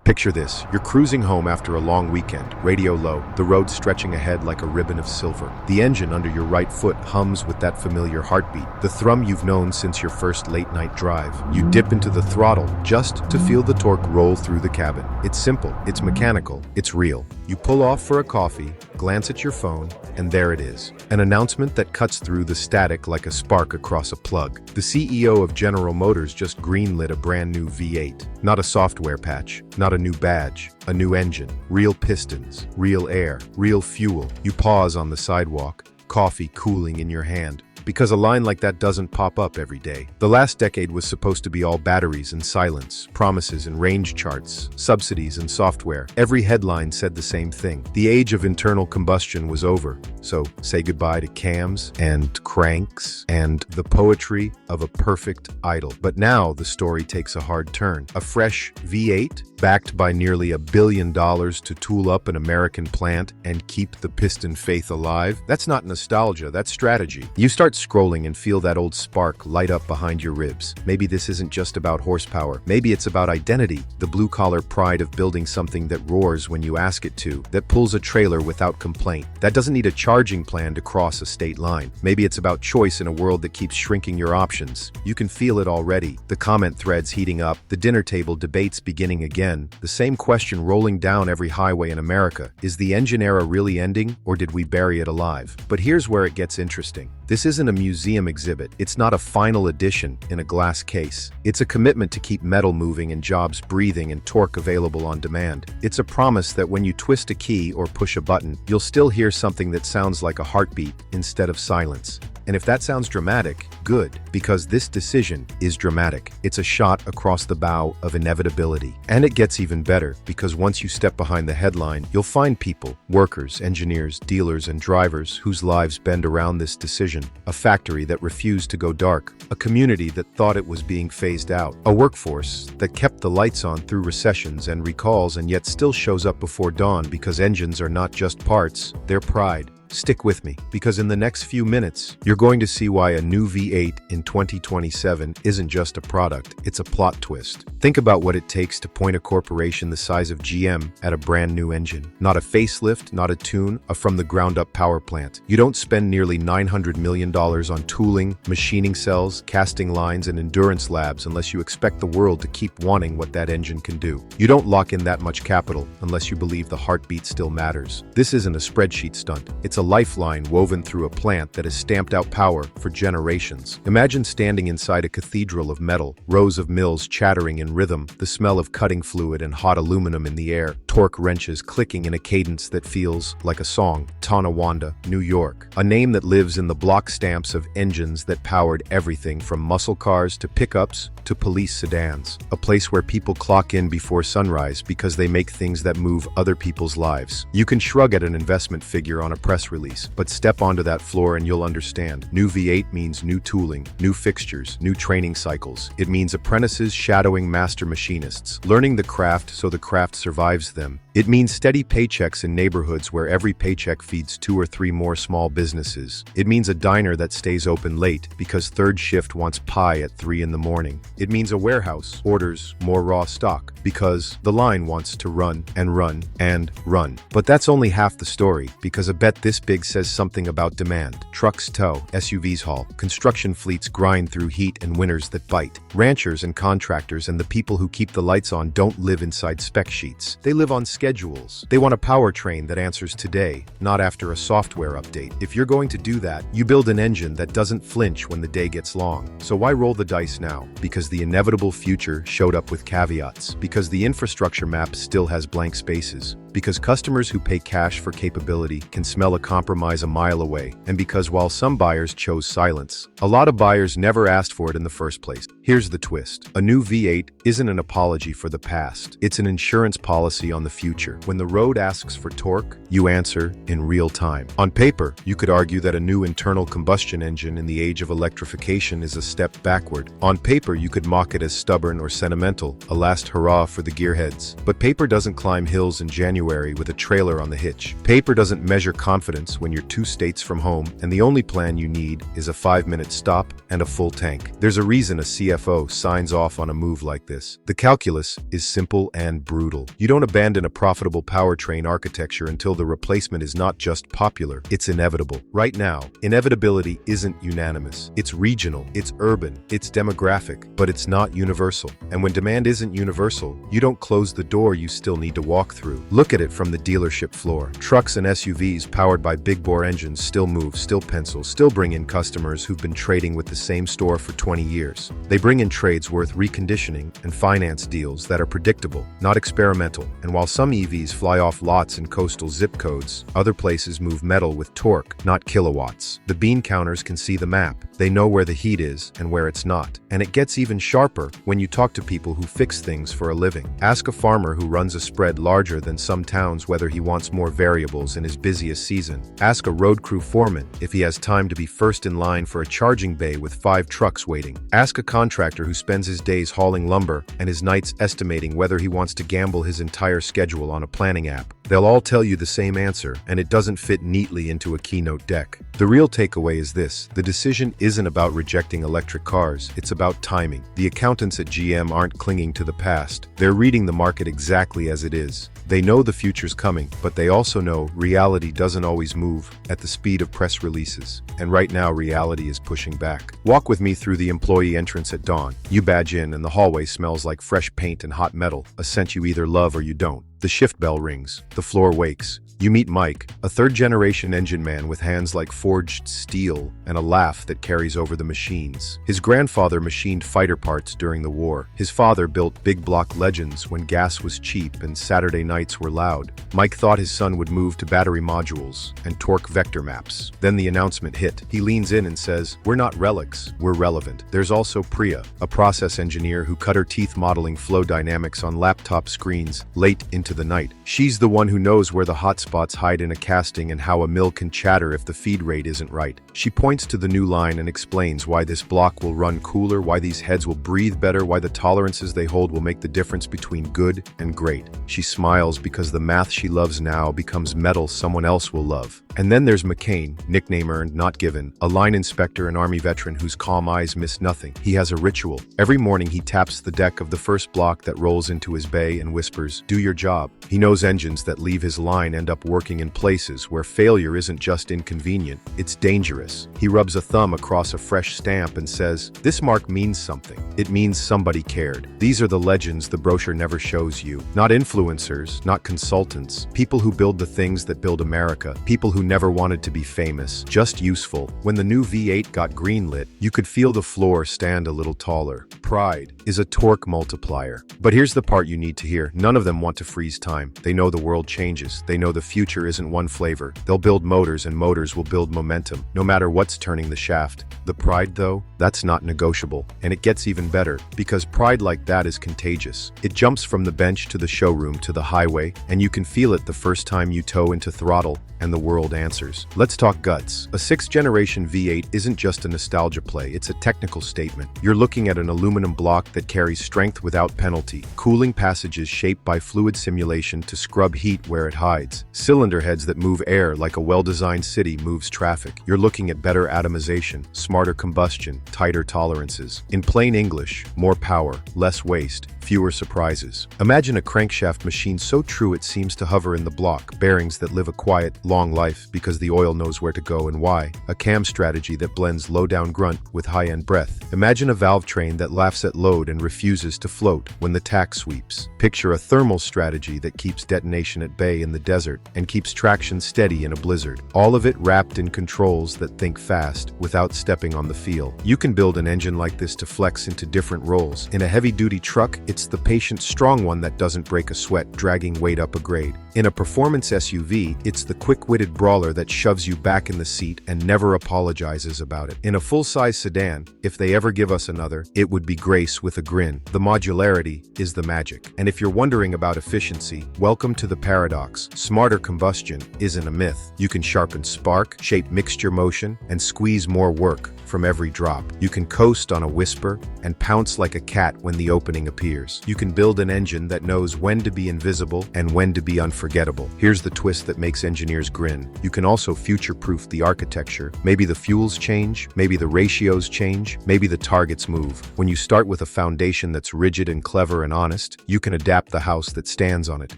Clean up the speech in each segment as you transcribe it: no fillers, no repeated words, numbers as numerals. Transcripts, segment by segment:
Picture this, you're cruising home after a long weekend, radio low, the road stretching ahead like a ribbon of silver. The engine under your right foot hums with that familiar heartbeat, the thrum you've known since your first late-night drive. You dip into the throttle just to feel the torque roll through the cabin. It's simple, it's mechanical, it's real. You pull off for a coffee, glance at your phone, and there it is. An announcement that cuts through the static like a spark across a plug. The CEO of General Motors just greenlit a brand new V8. Not a software patch, not a new badge, a new engine, real pistons, real air, real fuel. You pause on the sidewalk, coffee cooling in your hand. Because a line like that doesn't pop up every day. The last decade was supposed to be all batteries and silence, promises and range charts, subsidies and software. Every headline said the same thing. The age of internal combustion was over, so say goodbye to cams and cranks and the poetry of a perfect idle. But now the story takes a hard turn. A fresh V8, backed by nearly $1 billion to tool up an American plant and keep the piston faith alive. That's not nostalgia, that's strategy. You start scrolling and feel that old spark light up behind your ribs. Maybe this isn't just about horsepower. Maybe it's about identity, the blue-collar pride of building something that roars when you ask it to, that pulls a trailer without complaint, that doesn't need a charging plan to cross a state line. Maybe it's about choice in a world that keeps shrinking your options. You can feel it already. The comment threads heating up, the dinner table debates beginning again, the same question rolling down every highway in America. Is the engine era really ending, or did we bury it alive? But here's where it gets interesting. This isn't a museum exhibit. It's not a final edition in a glass case. It's a commitment to keep metal moving and jobs breathing and torque available on demand. It's a promise that when you twist a key or push a button, you'll still hear something that sounds like a heartbeat instead of silence. And if that sounds dramatic, good, because this decision is dramatic. It's a shot across the bow of inevitability. And it gets even better, because once you step behind the headline, you'll find people, workers, engineers, dealers, and drivers whose lives bend around this decision. A factory that refused to go dark. A community that thought it was being phased out. A workforce that kept the lights on through recessions and recalls and yet still shows up before dawn because engines are not just parts, they're pride. Stick with me, because in the next few minutes, you're going to see why a new V8 in 2027 isn't just a product, it's a plot twist. Think about what it takes to point a corporation the size of GM at a brand new engine. Not a facelift, not a tune, a from-the-ground-up power plant. You don't spend nearly $900 million on tooling, machining cells, casting lines, and endurance labs unless you expect the world to keep wanting what that engine can do. You don't lock in that much capital unless you believe the heartbeat still matters. This isn't a spreadsheet stunt. It's a lifeline woven through a plant that has stamped out power for generations. Imagine standing inside a cathedral of metal, rows of mills chattering in rhythm, the smell of cutting fluid and hot aluminum in the air, torque wrenches clicking in a cadence that feels like a song. Tonawanda, New York. A name that lives in the block stamps of engines that powered everything from muscle cars to pickups to police sedans. A place where people clock in before sunrise because they make things that move other people's lives. You can shrug at an investment figure on a press release, but step onto that floor and you'll understand. New V8 means new tooling, new fixtures, new training cycles. It means apprentices shadowing master machinists, learning the craft so the craft survives them. It means steady paychecks in neighborhoods where every paycheck feeds 2 or 3 more small businesses. It means a diner that stays open late because third shift wants pie at 3 in the morning. It means a warehouse orders more raw stock because the line wants to run and run and run. But that's only half the story, because a bet this big says something about demand. Trucks tow, SUVs haul, construction fleets grind through heat and winters that bite. Ranchers and contractors and the people who keep the lights on don't live inside spec sheets. They live on schedules. They want a powertrain that answers today, not after a software update. If you're going to do that, you build an engine that doesn't flinch when the day gets long. So why roll the dice now? Because the inevitable future showed up with caveats. Because the infrastructure map still has blank spaces. Because customers who pay cash for capability can smell a compromise a mile away. And because while some buyers chose silence, a lot of buyers never asked for it in the first place. Here's the twist. A new V8 isn't an apology for the past. It's an insurance policy on the future. future. When the road asks for torque, you answer in real time. On paper, you could argue that a new internal combustion engine in the age of electrification is a step backward. On paper, you could mock it as stubborn or sentimental, a last hurrah for the gearheads. But paper doesn't climb hills in January with a trailer on the hitch. Paper doesn't measure confidence when you're 2 states from home, and the only plan you need is a 5-minute stop and a full tank. There's a reason a CFO signs off on a move like this. The calculus is simple and brutal. You don't abandon a profitable powertrain architecture until the replacement is not just popular, it's inevitable. Right now, inevitability isn't unanimous. It's regional, it's urban, it's demographic, but it's not universal. And when demand isn't universal, you don't close the door you still need to walk through. Look at it from the dealership floor. Trucks and SUVs powered by big-bore engines still move, still pencil, still bring in customers who've been trading with the same store for 20 years. They bring in trades worth reconditioning and finance deals that are predictable, not experimental. And while some EVs fly off lots in coastal zip codes, other places move metal with torque, not kilowatts. The bean counters can see the map. They know where the heat is and where it's not. And it gets even sharper when you talk to people who fix things for a living. Ask a farmer who runs a spread larger than some towns whether he wants more variables in his busiest season. Ask a road crew foreman if he has time to be first in line for a charging bay with 5 trucks waiting. Ask a contractor who spends his days hauling lumber and his nights estimating whether he wants to gamble his entire schedule on a planning app. They'll all tell you the same answer, and it doesn't fit neatly into a keynote deck. The real takeaway is this: the decision isn't about rejecting electric cars, it's about timing. The accountants at GM aren't clinging to the past. They're reading the market exactly as it is. They know the future's coming, but they also know reality doesn't always move at the speed of press releases. And right now, reality is pushing back. Walk with me through the employee entrance at dawn. You badge in, and the hallway smells like fresh paint and hot metal, a scent you either love or you don't. The shift bell rings. The floor wakes. You meet Mike, a third-generation engine man with hands like forged steel and a laugh that carries over the machines. His grandfather machined fighter parts during the war. His father built big block Legends when gas was cheap and Saturday nights were loud. Mike thought his son would move to battery modules and torque vector maps. Then the announcement hit. He leans in and says, "We're not relics, we're relevant." There's also Priya, a process engineer who cut her teeth modeling flow dynamics on laptop screens late into the night. She's the one who knows where the hot spots hide in a casting and how a mill can chatter if the feed rate isn't right. She points to the new line and explains why this block will run cooler, why these heads will breathe better, why the tolerances they hold will make the difference between good and great. She smiles because the math she loves now becomes metal someone else will love. And then there's McCain, nickname earned, not given, a line inspector and Army veteran whose calm eyes miss nothing. He has a ritual. Every morning he taps the deck of the first block that rolls into his bay and whispers, "Do your job." He knows engines that leave his line end up working in places where failure isn't just inconvenient, it's dangerous. He rubs a thumb across a fresh stamp and says, "This mark means something. It means somebody cared." These are the legends the brochure never shows you. Not influencers, not consultants, people who build the things that build America, people who never wanted to be famous, just useful. When the new V8 got greenlit, you could feel the floor stand a little taller. Pride is a torque multiplier. But here's the part you need to hear. None of them want to freeze time. They know the world changes. They know the future isn't one flavor. They'll build motors, and motors will build momentum, no matter what's turning the shaft. The pride, though, that's not negotiable. And it gets even better, because pride like that is contagious. It jumps from the bench to the showroom to the highway, and you can feel it the first time you toe into throttle, and the world answers. Let's talk guts. A 6th-generation V8 isn't just a nostalgia play, it's a technical statement. You're looking at an aluminum block that carries strength without penalty, cooling passages shaped by fluid simulation to scrub heat where it hides, cylinder heads that move air like a well-designed city moves traffic. You're looking at better atomization, smarter combustion, tighter tolerances. In plain English, more power, less waste, fewer surprises. Imagine a crankshaft machine so true it seems to hover in the block, bearings that live a quiet, long life because the oil knows where to go and why, a cam strategy that blends low-down grunt with high-end breath. Imagine a valve train that laughs at load and refuses to float when the tack sweeps. Picture a thermal strategy that keeps detonation at bay in the desert and keeps traction steady in a blizzard. All of it wrapped in controls that think fast without stepping on the feel. You can build an engine like this to flex into different roles. In a heavy-duty truck, it's the patient, strong one that doesn't break a sweat, dragging weight up a grade. In a performance SUV, it's the quick quick-witted brawler that shoves you back in the seat and never apologizes about it. In a full-size sedan, if they ever give us another, it would be Grace with a grin. The modularity is the magic. And if you're wondering about efficiency, welcome to the paradox. Smarter combustion isn't a myth. You can sharpen spark, shape mixture motion, and squeeze more work from every drop. You can coast on a whisper and pounce like a cat when the opening appears. You can build an engine that knows when to be invisible and when to be unforgettable. Here's the twist that makes engineers grin. You can also future-proof the architecture. Maybe the fuels change, maybe the ratios change, maybe the targets move. When you start with a foundation that's rigid and clever and honest, you can adapt the house that stands on it.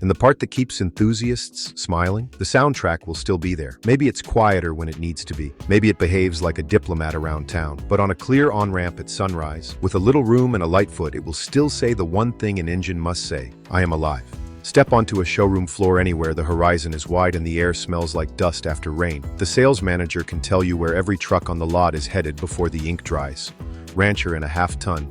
And the part that keeps enthusiasts smiling, the soundtrack will still be there. Maybe it's quieter when it needs to be. Maybe it behaves like a diplomat around town. But on a clear on-ramp at sunrise, with a little room and a light foot, it will still say the one thing an engine must say: I am alive. Step onto a showroom floor anywhere, the horizon is wide and the air smells like dust after rain. The sales manager can tell you where every truck on the lot is headed before the ink dries. Rancher in a half-ton,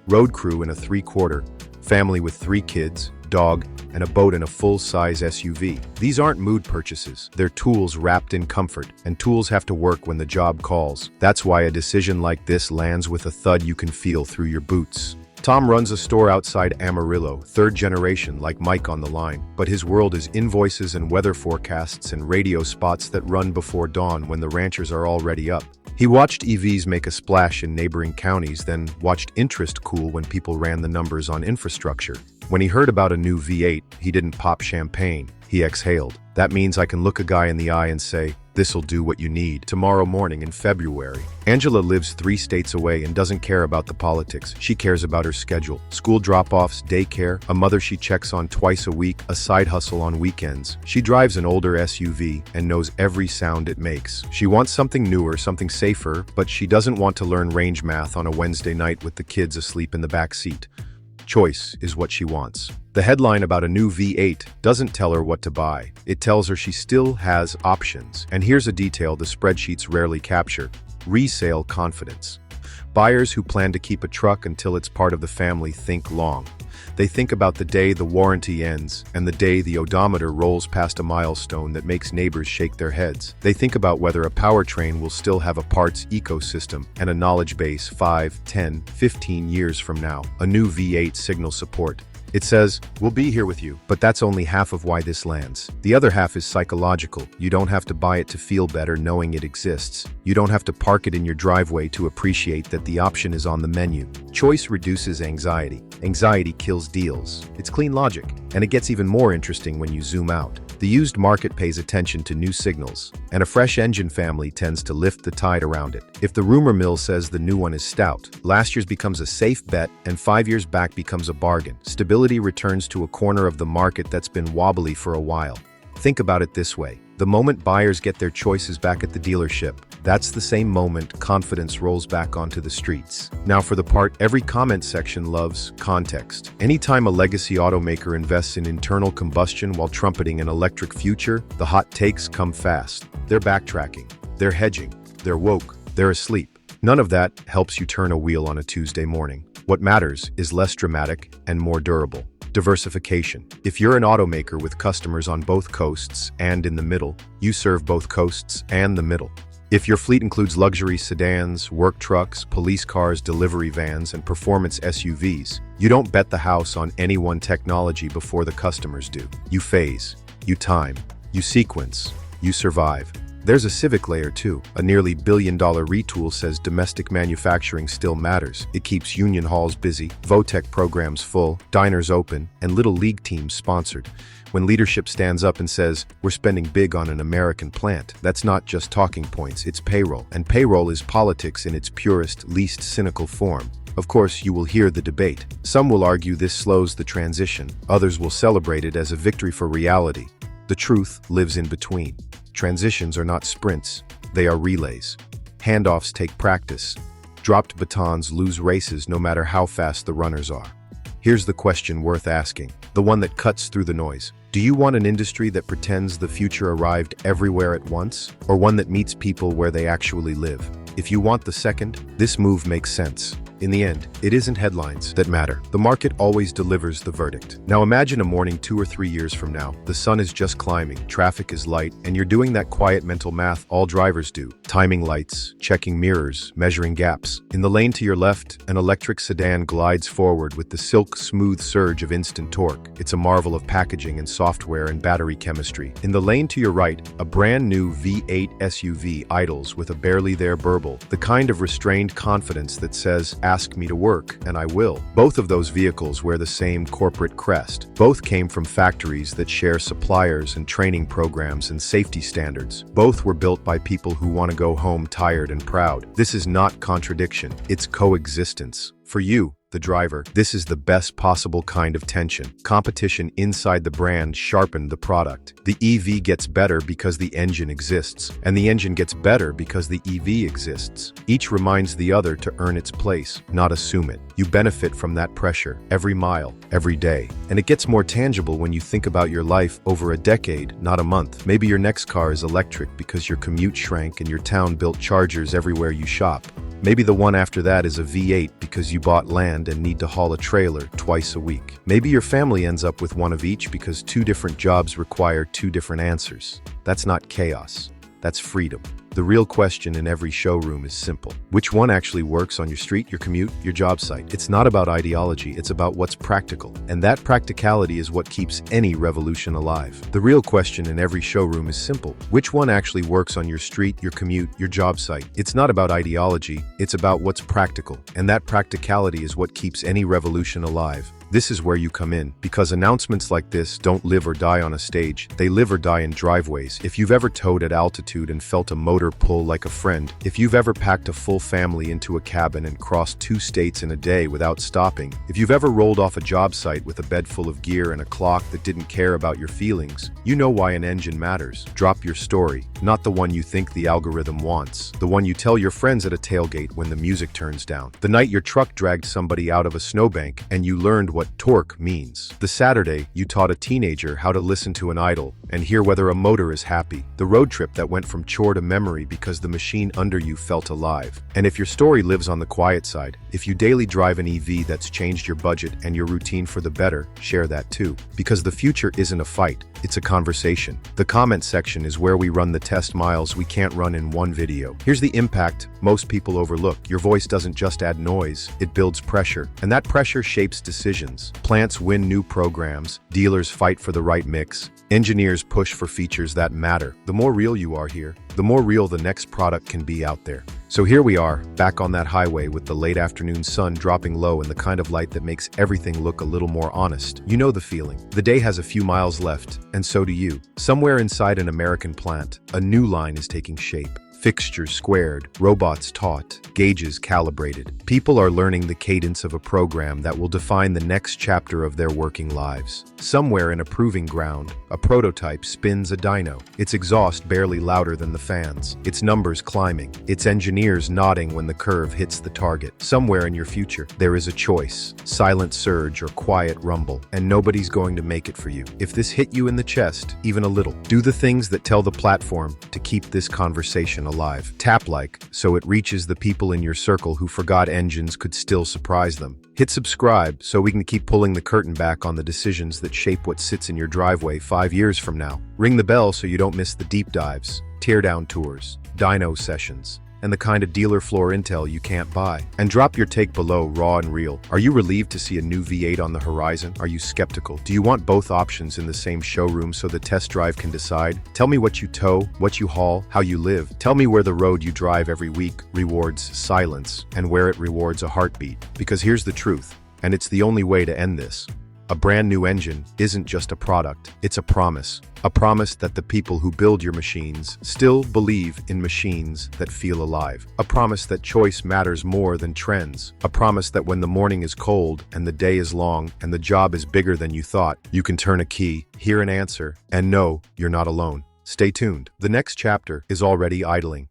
road crew in a 3/4, family with 3 kids, dog, and a boat in a full-size SUV. These aren't mood purchases. They're tools wrapped in comfort, and tools have to work when the job calls. That's why a decision like this lands with a thud you can feel through your boots. Tom runs a store outside Amarillo, 3rd generation like Mike on the line, but his world is invoices and weather forecasts and radio spots that run before dawn when the ranchers are already up. He watched EVs make a splash in neighboring counties, then watched interest cool when people ran the numbers on infrastructure. When he heard about a new V8, he didn't pop champagne, he exhaled. That means I can look a guy in the eye and say, "This'll do what you need," tomorrow morning in February. Angela lives 3 states away and doesn't care about the politics. She cares about her schedule. School drop-offs, daycare, a mother she checks on twice a week, a side hustle on weekends. She drives an older SUV and knows every sound it makes. She wants something newer, something safer, but she doesn't want to learn range math on a Wednesday night with the kids asleep in the back seat. Choice is what she wants. The headline about a new V8 doesn't tell her what to buy. It tells her she still has options. And here's a detail the spreadsheets rarely capture: resale confidence. Buyers who plan to keep a truck until it's part of the family think long. They think about the day the warranty ends and the day the odometer rolls past a milestone that makes neighbors shake their heads. They think about whether a powertrain will still have a parts ecosystem and a knowledge base 5, 10, 15 years from now. A new V8 signals support. It says, "We'll be here with you," but that's only half of why this lands. The other half is psychological. You don't have to buy it to feel better knowing it exists. You don't have to park it in your driveway to appreciate that the option is on the menu. Choice reduces anxiety. Anxiety kills deals. It's clean logic. And it gets even more interesting when you zoom out. The used market pays attention to new signals, and a fresh engine family tends to lift the tide around it. If the rumor mill says the new one is stout, last year's becomes a safe bet, and 5 years back becomes a bargain. Stability returns to a corner of the market that's been wobbly for a while. Think about it this way. The moment buyers get their choices back at the dealership, that's the same moment confidence rolls back onto the streets. Now for the part every comment section loves: context. Anytime a legacy automaker invests in internal combustion while trumpeting an electric future, the hot takes come fast. They're backtracking, they're hedging, they're woke, they're asleep. None of that helps you turn a wheel on a Tuesday morning. What matters is less dramatic and more durable. Diversification. If you're an automaker with customers on both coasts and in the middle, you serve both coasts and the middle. If your fleet includes luxury sedans, work trucks, police cars, delivery vans, and performance SUVs, you don't bet the house on any one technology before the customers do. You phase, you time, you sequence, you survive. There's a civic layer too. A nearly billion-dollar retool says domestic manufacturing still matters. It keeps union halls busy, VOTEC programs full, diners open, and little league teams sponsored. When leadership stands up and says, "We're spending big on an American plant," that's not just talking points, it's payroll. And payroll is politics in its purest, least cynical form. Of course, you will hear the debate. Some will argue this slows the transition. Others will celebrate it as a victory for reality. The truth lives in between. Transitions are not sprints, they are relays. Handoffs take practice. Dropped batons lose races no matter how fast the runners are. Here's the question worth asking, the one that cuts through the noise. Do you want an industry that pretends the future arrived everywhere at once, or one that meets people where they actually live? If you want the second, this move makes sense. In the end, it isn't headlines that matter. The market always delivers the verdict. Now imagine a morning 2 or 3 years from now. The sun is just climbing, traffic is light, and you're doing that quiet mental math all drivers do. Timing lights, checking mirrors, measuring gaps. In the lane to your left, an electric sedan glides forward with the silk-smooth surge of instant torque. It's a marvel of packaging and software and battery chemistry. In the lane to your right, a brand new V8 SUV idles with a barely there burble, the kind of restrained confidence that says, "Ask me to work, and I will." Both of those vehicles wear the same corporate crest. Both came from factories that share suppliers and training programs and safety standards. Both were built by people who want to go home tired and proud. This is not contradiction, it's coexistence. For you, the driver, this is the best possible kind of tension. Competition inside the brand sharpened the product. The EV gets better because the engine exists, and the engine gets better because the EV exists. Each reminds the other to earn its place, not assume it. You benefit from that pressure every mile, every day. And it gets more tangible when you think about your life over a decade, not a month. Maybe your next car is electric because your commute shrank and your town built chargers everywhere you shop. Maybe the one after that is a V8 because you bought land and need to haul a trailer twice a week. Maybe your family ends up with one of each because 2 different jobs require 2 different answers. That's not chaos. That's freedom. The real question in every showroom is simple. Which one actually works on your street, your commute, your job site? It's not about ideology, it's about what's practical. And that practicality is what keeps any revolution alive. The real question in every showroom is simple. Which one actually works on your street, your commute, your job site? It's not about ideology, it's about what's practical. And that practicality is what keeps any revolution alive. This is where you come in, because announcements like this don't live or die on a stage, they live or die in driveways. If you've ever towed at altitude and felt a motor pull like a friend, if you've ever packed a full family into a cabin and crossed 2 states in a day without stopping, if you've ever rolled off a job site with a bed full of gear and a clock that didn't care about your feelings, you know why an engine matters. Drop your story, not the one you think the algorithm wants, the one you tell your friends at a tailgate when the music turns down, the night your truck dragged somebody out of a snowbank and you learned what torque means. The Saturday you taught a teenager how to listen to an idle and hear whether a motor is happy. The road trip that went from chore to memory because the machine under you felt alive. And if your story lives on the quiet side, if you daily drive an EV that's changed your budget and your routine for the better, share that too. Because the future isn't a fight, it's a conversation. The comment section is where we run the test miles we can't run in one video. Here's the impact most people overlook. Your voice doesn't just add noise, it builds pressure. And that pressure shapes decisions. Plants win new programs, dealers fight for the right mix, engineers push for features that matter. The more real you are here, the more real the next product can be out there. So here we are, back on that highway with the late afternoon sun dropping low and the kind of light that makes everything look a little more honest. You know the feeling. The day has a few miles left, and so do you. Somewhere inside an American plant, a new line is taking shape. Fixtures squared, robots taught, gauges calibrated. People are learning the cadence of a program that will define the next chapter of their working lives. Somewhere in a proving ground, a prototype spins a dyno, its exhaust barely louder than the fans, its numbers climbing, its engineers nodding when the curve hits the target. Somewhere in your future, there is a choice, silent surge or quiet rumble, and nobody's going to make it for you. If this hit you in the chest, even a little, do the things that tell the platform to keep this conversation alive. Tap like so it reaches the people in your circle who forgot engines could still surprise them. Hit subscribe so we can keep pulling the curtain back on the decisions that shape what sits in your driveway 5 years from now. Ring the bell so you don't miss the deep dives, teardown tours, dyno sessions, and the kind of dealer floor intel you can't buy. And drop your take below, raw and real. Are you relieved to see a new V8 on the horizon? Are you skeptical? Do you want both options in the same showroom so the test drive can decide? Tell me what you tow, what you haul, how you live. Tell me where the road you drive every week rewards silence and where it rewards a heartbeat. Because here's the truth, and it's the only way to end this. A brand new engine isn't just a product, it's a promise. A promise that the people who build your machines still believe in machines that feel alive. A promise that choice matters more than trends. A promise that when the morning is cold and the day is long and the job is bigger than you thought, you can turn a key, hear an answer, and know you're not alone. Stay tuned. The next chapter is already idling.